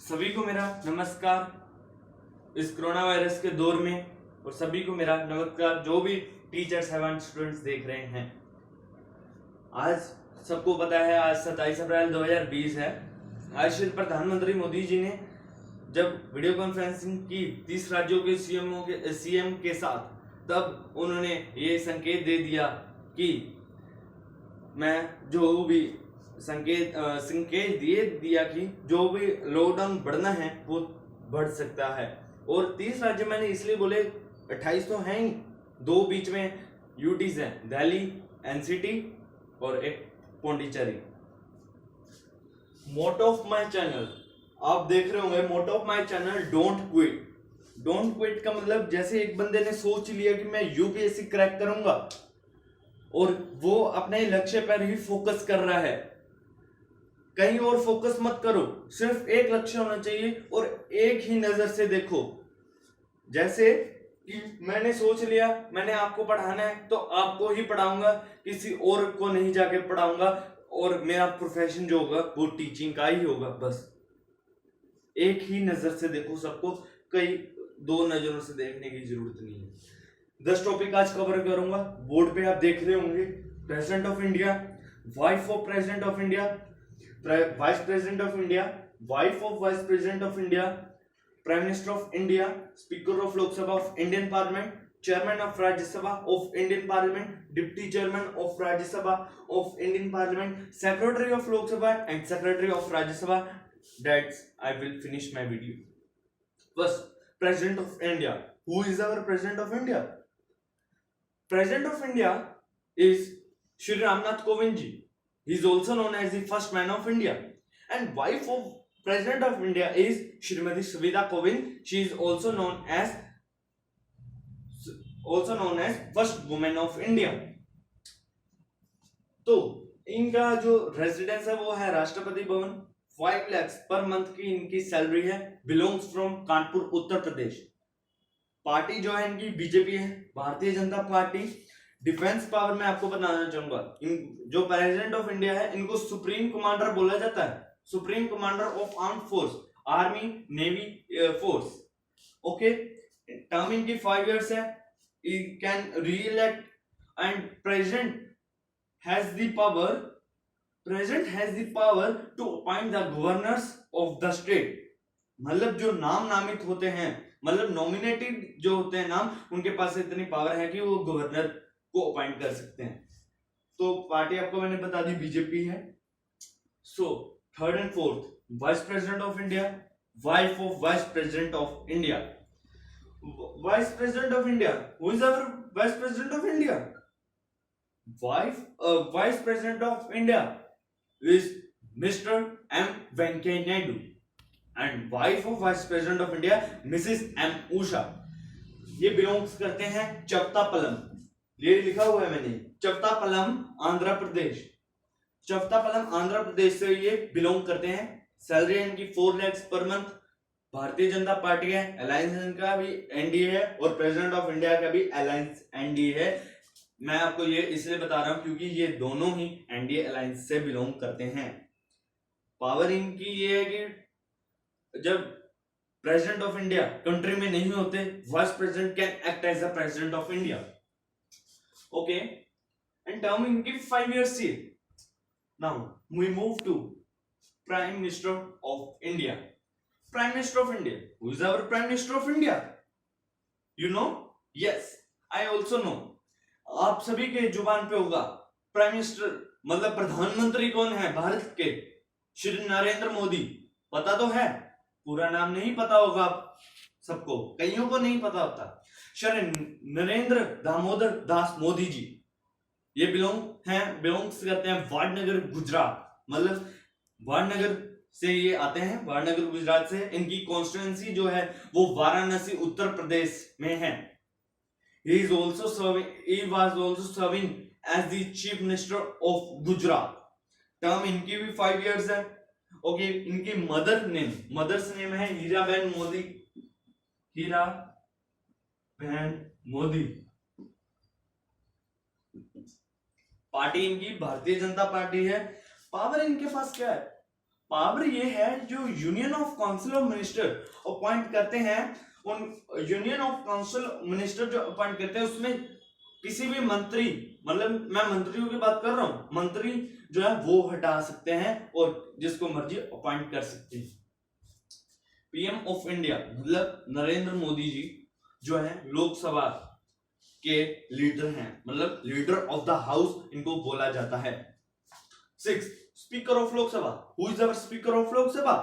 सभी को मेरा नमस्कार इस कोरोना वायरस के दौर में, और सभी को मेरा नमस्कार जो भी टीचर्स एवं स्टूडेंट्स देख रहे हैं। आज सबको पता है आज 27 अप्रैल 2020 है। आज श्री प्रधानमंत्री मोदी जी ने जब वीडियो कॉन्फ्रेंसिंग की 30 राज्यों के सीएम के साथ, तब उन्होंने ये संकेत दे दिया कि मैं जो भी संकेत दिया कि जो भी लॉकडाउन बढ़ना है वो बढ़ सकता है। और 30 राज्य मैंने इसलिए बोले, 28 तो हैं ही, दो बीच में यूटीज हैं, दिल्ली, एनसीटी और एक Pondicherry. Motto of my channel आप देख रहे होंगे, motto of my channel don't quit. Don't quit का मतलब जैसे एक बंदे ने सोच लिया कि मैं यूपीएससी क्रैक करूंगा और वो अपने लक्ष्य पर ही फोकस कर रहा है, कहीं और फोकस मत करो, सिर्फ एक लक्ष्य होना चाहिए और एक ही नजर से देखो। जैसे कि मैंने सोच लिया मैंने आपको पढ़ाना है तो आपको ही पढ़ाऊंगा, किसी और को नहीं जाके पढ़ाऊंगा, और मेरा प्रोफेशन जो होगा वो टीचिंग का ही होगा। बस एक ही नजर से देखो सबको, कई दो नजरों से देखने की जरूरत नहीं है। 10 टॉपिक आज कवर करूंगा। बोर्ड पे आप देख रहे होंगे, president of India, wife of president of India, vice president of India, wife of vice president of India, prime minister of India, speaker of Lok Sabha of Indian parliament, chairman of Rajya Sabha of Indian parliament, deputy chairman of Rajya Sabha of Indian parliament, secretary of Lok Sabha and secretary of Rajya Sabha. That's I will finish my video. First, President of India. Who is our President of India? President of India is Shri Ramnath Kovind ji. He is also known as the first man of India. And wife of President of India is Shrimati Savita Kovind. She is also known as first woman of India. तो इनका जो residence है वो है Rashtrapati Bhavan. 5 lakhs per month की इनकी salary है। Belongs from Kanpur Uttar Pradesh. Party जो है इनकी बीजेपी है, Bharatiya Janata party. Defence power में आपको बताना चाहूंगा, जो प्रेसिडेंट ऑफ इंडिया है इनको सुप्रीम कमांडर बोला जाता है, supreme commander of armed force, army, navy, air force. Okay, term इनकी 5 years है। Can re-elect and president has the power to appoint the governors of the state. मतलब जो नाम नामित होते हैं, मतलब नॉमिनेटेड जो होते हैं नाम, उनके पास इतनी पावर है कि वो गवर्नर को अपॉइंट कर सकते हैं। तो पार्टी आपको मैंने बता दी बीजेपी है। So third and fourth, vice president of India, wife of vice president of India. Vice president of India, who is our vice president of India? Vice president of India is Mr. M. Venkaiah Naidu, and wife of Vice President of India, Mrs. M. Usha. ये belongs करते हैं चवतापलम। ये लिखा हुआ है मैंने, चवतापलम आंध्र प्रदेश। चवतापलम आंध्र प्रदेश से ये बिलोंग करते हैं। सैलरी इनकी 4 lakhs per month. Bharatiya Janata party है, अलायंस इनका भी एनडीए है, और प्रेसिडेंट ऑफ इंडिया का भी अलायंस एनडीए है। मैं आपको ये इसलिए बता रहा हूं क्योंकि ये दोनों ही एनडीए अलायंस से बिलोंग करते हैं। पावर इनकी ये है कि जब प्रेसिडेंट ऑफ इंडिया कंट्री में नहीं होते, vice president can act as a president of India. Okay, and term इनकी 5 years थी। Now we move to prime minister of India. Prime minister of India, who is our prime minister of India? You know? Yes, I also know. आप सभी के जुबान पे होगा prime minister, मतलब प्रधानमंत्री कौन है भारत के? श्री नरेंद्र मोदी। पता तो है, पूरा नाम नहीं पता होगा आप सबको, कईयों को नहीं पता होता। श्री नरेंद्र दामोदर दास मोदी जी। ये बिलोंग्स करते हैं वाडनगर गुजरात। मतलब वाडनगर से ये आते हैं, वाडनगर गुजरात से। इनकी कॉन्स्टिट्यूएंसी जो है वो वाराणसी उत्तर प्रदेश में है। He was also serving as the Chief Minister of Gujarat. Term इनकी भी 5 years है। ओके, इनकी मदर्स नेम है हीराबेन मोदी। पार्टी इनकी भारतीय जनता पार्टी है। पावर इनके पास क्या है? पावर ये है जो union of council of minister appoint करते हैं, उन यूनियन ऑफ काउंसिल मिनिस्टर जो अपॉइंट करते हैं उसमें किसी भी मंत्री, मतलब मैं मंत्रियों की बात कर रहा हूं, मंत्री जो है वो हटा सकते हैं और जिसको मर्जी अपॉइंट कर सकते हैं। पीएम ऑफ इंडिया मतलब नरेंद्र मोदी जी जो है लोकसभा के लीडर हैं, मतलब लीडर ऑफ द हाउस इनको बोला जाता है। 6 speaker of Lok Sabha, who is our speaker of Lok Sabha?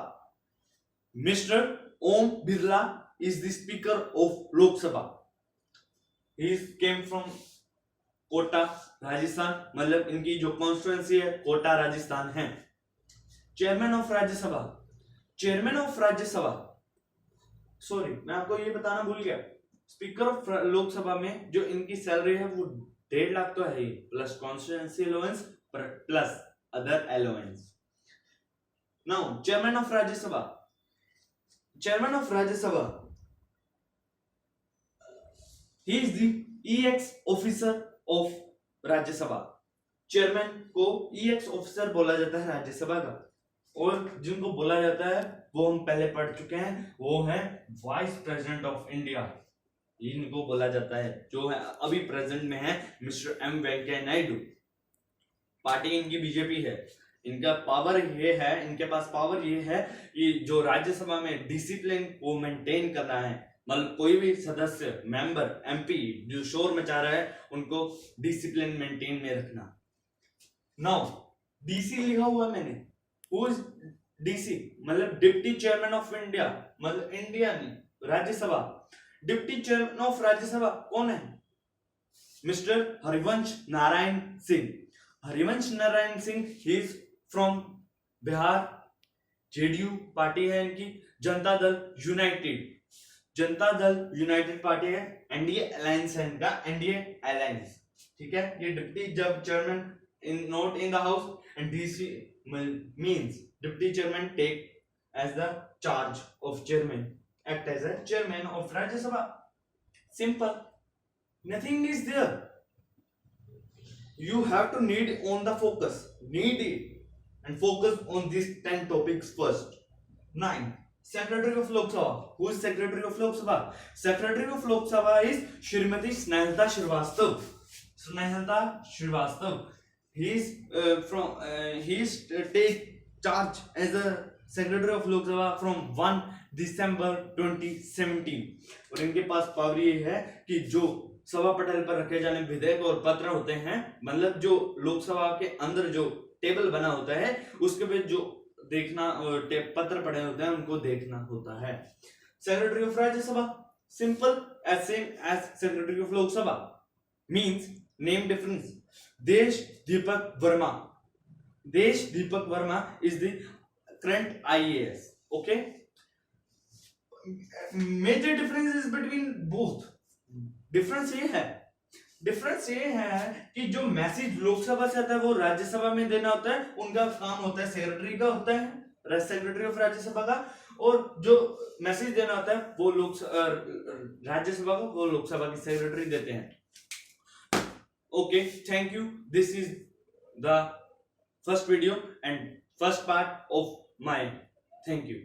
Mister Om Birla is the speaker of Lok Sabha. He came from Kota Rajasthan, मतलब इनकी जो कॉन्स्टिट्यूएंसी है कोटा राजस्थान है। Chairman of Rajya Sabha, chairman of Rajya Sabha, sorry मैं आपको ये बताना भूल गया, स्पीकर ऑफ लोकसभा में जो इनकी सैलरी है वो 1.5 लाख तो है ही, plus constituency allowance plus other allowance. Now chairman of Rajya Sabha, chairman of Rajya Sabha, he is the EX officer of Rajya Sabha. Chairman को ईएक्स ऑफिसर बोला जाता है राज्यसभा का, और जिनको बोला जाता है वो हम पहले पढ़ चुके हैं, वो है वाइस प्रेसिडेंट ऑफ इंडिया, इनको बोला जाता है, जो है अभी प्रेजेंट में है mister M Venkaiah Naidu. Party इनकी बीजेपी है। इनका पावर ये है, इनके पास पावर ये है कि जो राज्यसभा में डिसिप्लिन को मेंटेन करना है, मतलब कोई भी सदस्य मेंबर एमपी जो शोर मचा रहा है उनको डिसिप्लिन मेंटेन में रखना। नाउ डीसी लिखा हुआ है मैंने, हु इज डीसी मतलब डिप्टी चेयरमैन ऑफ इंडिया, मतलब इंडिया नहीं Rajya Sabha. Deputy chairman of Rajya Sabha कौन है? Mister Harivansh Narayan Singh. Harivansh Narayan Singh, he is from Bihar, JDU party है इनकी, Janata Dal united, Janata Dal united party है, एनडीए अलायंस है इनका, एनडीए अलायंस, ठीक है। ये डिप्टी जब chairman in not in the house and DC means deputy chairman take as the charge of chairman, act as a chairman of Rajya Sabha. Simple, nothing is there. You have to need on the focus, need it and focus on these 10 topics first. 9 secretary of Lok Sabha. Who is secretary of Lok Sabha? Secretary of Lok Sabha is Shrimati Snehalata Srivastava. Snehalata Srivastava, he is take charge as a secretary of Lok Sabha from 1 दिसंबर 2017। और इनके पास power ये है कि जो सभा पटल पर रखे जाने विधेयक और पत्र होते हैं, मतलब जो लोकसभा के अंदर जो टेबल बना होता है उसके पे जो देखना पत्र पड़े होते हैं उनको देखना होता है। Secretary of Rajya Sabha, simple as same as secretary of Lok Sabha, means name difference. देश दीपक वर्मा, देश Deepak Verma is the current IAS, okay. Major difference is between both, difference ये है कि जो मैसेज लोकसभा से आता है वो राज्यसभा में देना होता है, उनका काम होता है सेक्रेटरी का होता है, सेक्रेटरी ऑफ राज्यसभा का, और जो मैसेज देना होता है वो राज्यसभा को वो लोकसभा की सेक्रेटरी देते हैं। Okay, thank you, this is the first video and first part of my, thank you.